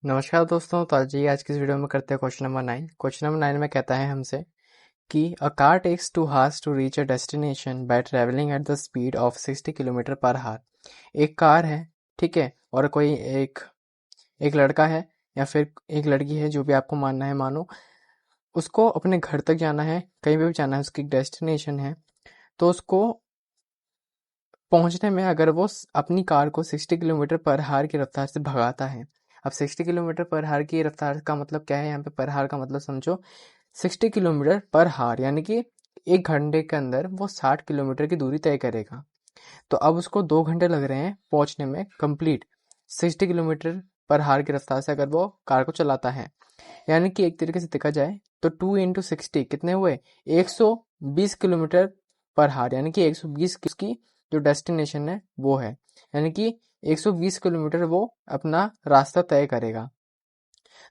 नमस्कार दोस्तों। तो आज की इस वीडियो में करते हैं क्वेश्चन नंबर 9। क्वेश्चन नंबर 9 में कहता है हमसे कि a car takes 2 hours to reach a destination by travelling at the speed of 60 kilometre per hour. एक कार है, ठीक है, और कोई एक एक लड़का है या फिर एक लड़की है, जो भी आपको मानना है मानो। उसको अपने घर तक जाना है, कहीं भी जाना है, उसकी डेस्टिनेशन है। तो उसको पहुंचने में अगर वो अपनी कार को 60 किलोमीटर पर आवर की रफ्तार से भगाता है। अब 60 किलोमीटर पर आवर की रफ्तार का मतलब क्या है? यहाँ पे पर आवर का मतलब समझो, 60 किलोमीटर पर आवर यानी कि 1 घंटे के अंदर वो 60 किलोमीटर की दूरी तय करेगा। तो अब उसको 2 घंटे लग रहे हैं पहुंचने में, कंप्लीट 60 किलोमीटर पर आवर की रफ्तार से अगर वो कार को चलाता है। यानी कि एक तरीके से देखा जाए तो 2 इंटू 60 कितने हुए? 120 किलोमीटर पर आवर, यानी कि 120 की जो डेस्टिनेशन है वो है, यानी कि 120 किलोमीटर वो अपना रास्ता तय करेगा।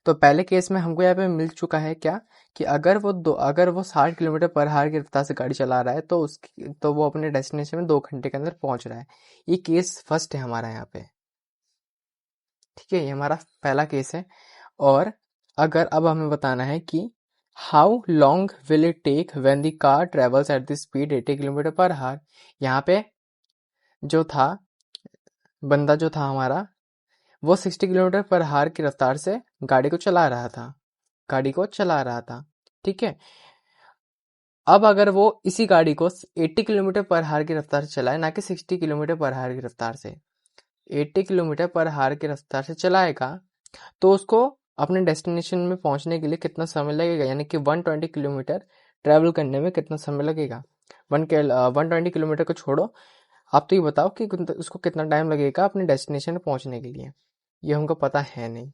तो पहले केस में हमको यहाँ पे मिल चुका है क्या, कि अगर वो 60 किलोमीटर पर आवर की रफ्तार से गाड़ी चला रहा है तो वो अपने डेस्टिनेशन में 2 घंटे के अंदर पहुंच रहा है। ये केस फर्स्ट है हमारा यहाँ पे, ठीक है, ये हमारा पहला केस है। और अगर अब हमें बताना है कि how long will it take when the car travels at the speed 80 kilometre per hour. यहाँ पे जो था बंदा जो था हमारा, वो 60 किलोमीटर पर आवर की रफ्तार से गाड़ी को चला रहा था, ठीक है। अब अगर वो इसी गाड़ी को 80 किलोमीटर पर आवर की रफ्तार से चलाए, ना कि 60 किलोमीटर पर आवर की रफ्तार से, 80 किलोमीटर पर आवर की रफ्तार से चलाएगा, तो उसको अपने डेस्टिनेशन में पहुंचने के लिए कितना समय लगेगा, यानी कि 120 किलोमीटर ट्रैवल करने में कितना समय लगेगा। 120 किलोमीटर को छोड़ो, आप तो ये बताओ कि उसको कितना टाइम लगेगा अपने डेस्टिनेशन में पहुंचने के लिए। ये हमको पता है नहीं,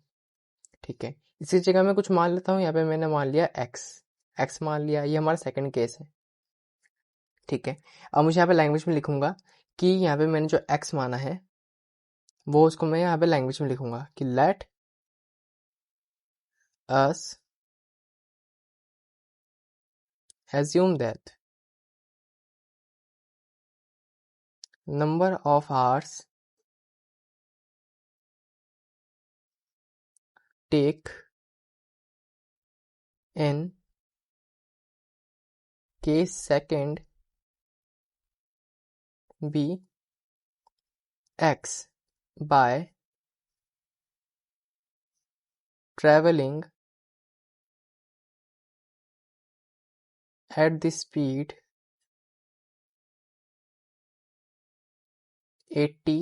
ठीक है। इसी जगह मैं कुछ मान लेता हूँ, यहाँ पे मैंने मान लिया एक्स। एक्स मान लिया, ये हमारा सेकंड केस है, ठीक है। अब मुझे यहाँ पे लैंग्वेज में लिखूंगा कि यहाँ पे मैंने जो एक्स माना है वो उसको मैं यहाँ पे लैंग्वेज में लिखूंगा कि let us assume that number of hours take in case second be x by traveling at the speed 80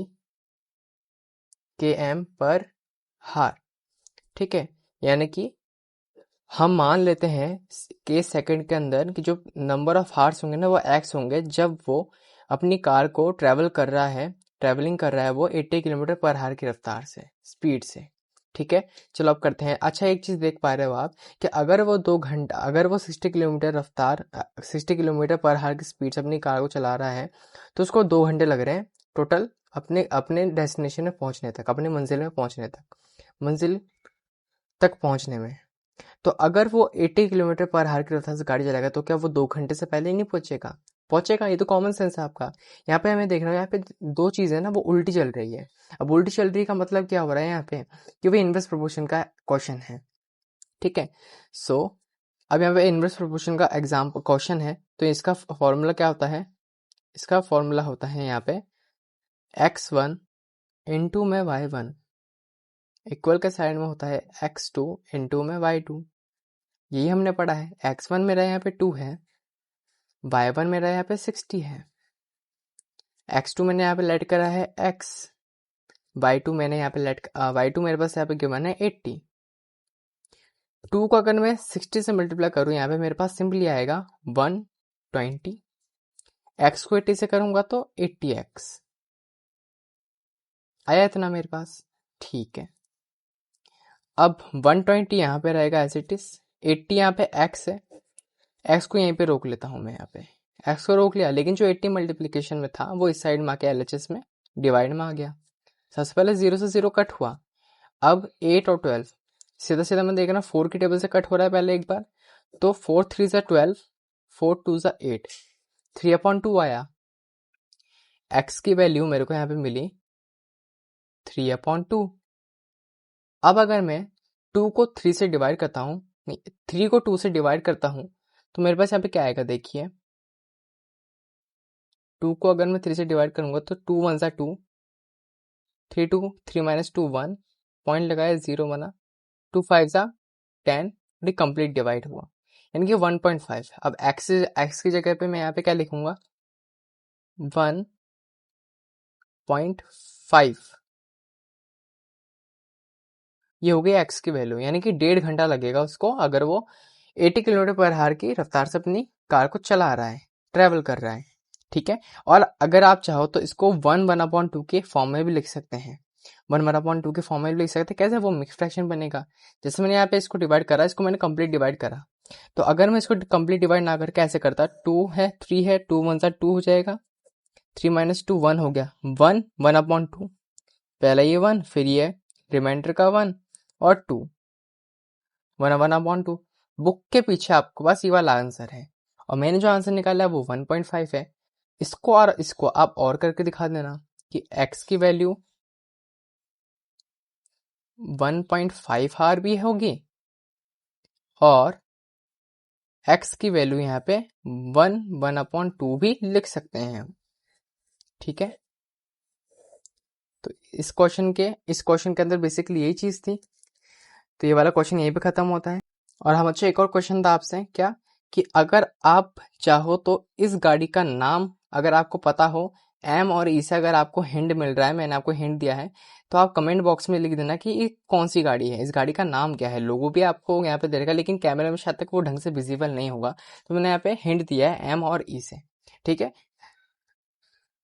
km पर हार, ठीक है। यानी कि हम मान लेते हैं के सेकंड के अंदर कि जो नंबर ऑफ हार्स होंगे ना वो एक्स होंगे, जब वो अपनी कार को ट्रेवलिंग कर रहा है वो 80 किलोमीटर पर आवर की रफ्तार से, स्पीड से, ठीक है। चलो अब करते हैं। अच्छा, एक चीज देख पा रहे हो आप कि अगर वो 60 किलोमीटर पर आवर की स्पीड से अपनी कार को चला रहा है, तो उसको 2 घंटे लग रहे हैं टोटल अपने अपने डेस्टिनेशन में पहुंचने तक, अपने मंजिल तक पहुंचने में। तो अगर वो 80 किलोमीटर पर आवर की रफ्तार से गाड़ी चलाएगा, तो क्या वो 2 घंटे से पहले ही नहीं पहुंचेगा? पहुंचेगा, ये तो कॉमन सेंस है आपका। यहाँ पे हमें देखना है, यहाँ पे दो चीजें ना वो उल्टी चल रही है। अब उल्टी चल रही का मतलब क्या हो रहा है यहाँ पे, कि वो इनवर्स प्रोपोर्शन का क्वेश्चन है, ठीक है। सो अब यहाँ पे इनवर्स प्रोपोर्शन का एग्जाम क्वेश्चन है, तो इसका फॉर्मूला क्या होता है? इसका फॉर्मूला होता है यहाँ पे x1 इंटू में y1 इक्वल के साइड में होता है x2 इंटू में y2। यही हमने पढ़ा है। x1 मेरा यहाँ पे 2 है, y1 मेरा यहाँ पे 60 है, x2 मैंने यहाँ पे लेट करा है x, y2 मैंने यहाँ पे y2 मेरे पास यहाँ पे गिवन है 80। 2 को अगर मैं 60 से मल्टीप्लाई करूँ, यहाँ पे मेरे पास सिंपली आएगा 120। x को 80 से करूंगा तो 80x आया इतना मेरे पास, ठीक है। अब 120 यहाँ पे रहेगा एज इट इज, 80 यहाँ पे x है, x को यहीं पे रोक लेता हूँ मैं, यहाँ पे x को रोक लिया, लेकिन जो 80 मल्टीप्लीकेशन में था वो इस साइड में आके LHS में डिवाइड में आ गया। सबसे पहले 0 से 0 कट हुआ। अब 8 और 12 सीधा सीधा मैं देख रहा 4 की टेबल से कट हो रहा है पहले एक बार, तो 4 3 ज़ा 12, 4 2 ज़ा 8, 3/2 आया। x की वैल्यू मेरे को यहाँ पे मिली 3/2। अब अगर मैं 2 को 3 से डिवाइड करता हूँ, नहीं 3 को 2 से डिवाइड करता हूँ, तो मेरे पास यहाँ पे क्या आएगा देखिए, 2 को अगर मैं 3 से डिवाइड करूंगा तो 2 1 सा 2, 3 माइनस 2 1, पॉइंट लगाया 0 बना, 2 5 सा 10, ये कंप्लीट डिवाइड हुआ, यानी कि 1.5। अब x की जगह पे मैं यहाँ पे क्या लिखूंगा, 1.5, ये हो गई x की वैल्यू, यानी कि 1.5 घंटा लगेगा उसको अगर वो 80 किलोमीटर पर आवर की रफ्तार से अपनी कार को चला रहा है, ट्रेवल कर रहा है। ठीक है, और अगर आप चाहो तो इसको 1/2 के फॉर्म में भी लिख सकते हैं, 1/2 के फॉर्म में भी लिख सकते हैं। कैसे, वो मिक्स फ्रैक्शन बनेगा। जैसे मैंने यहाँ पे इसको डिवाइड करा, इसको मैंने कंप्लीट डिवाइड करा, तो अगर मैं इसको कंप्लीट डिवाइड ना करके ऐसे करता, 2 है 3 है, 2 1 सा 2 हो जाएगा, 3 माइनस 2 1 हो गया, 1/2, पहला ये 1, फिर ये रिमाइंडर का 1 और 2, 1/2। बुक के पीछे आपके पास ये वाला आंसर है, और मैंने जो आंसर निकाला है वो 1.5 है। इसको और इसको आप और करके दिखा देना कि x की वैल्यू 1.5 आर भी होगी और x की वैल्यू यहाँ पे 1/2 भी लिख सकते हैं हम। ठीक है, तो इस क्वेश्चन के अंदर बेसिकली यही चीज थी। तो ये वाला क्वेश्चन यहीं पे खत्म होता है। और हम अच्छा एक और क्वेश्चन था आपसे, क्या कि अगर आप चाहो तो इस गाड़ी का नाम अगर आपको पता हो, एम और ई से अगर आपको हिंट मिल रहा है, मैंने आपको हिंट दिया है, तो आप कमेंट बॉक्स में लिख देना कि ये कौन सी गाड़ी है, इस गाड़ी का नाम क्या है। लोगो भी आपको यहाँ पे दे रहेगा, लेकिन कैमरे में शायद तक वो ढंग से विजिबल नहीं होगा, तो मैंने यहाँ पे हिंट दिया है एम और ई से। ठीक है,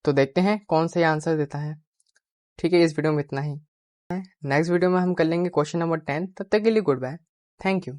तो देखते हैं कौन सा आंसर देता है। ठीक है, इस वीडियो में इतना ही। नेक्स्ट वीडियो में हम कर लेंगे क्वेश्चन नंबर 10। तब तक के लिए गुड बाय, थैंक यू।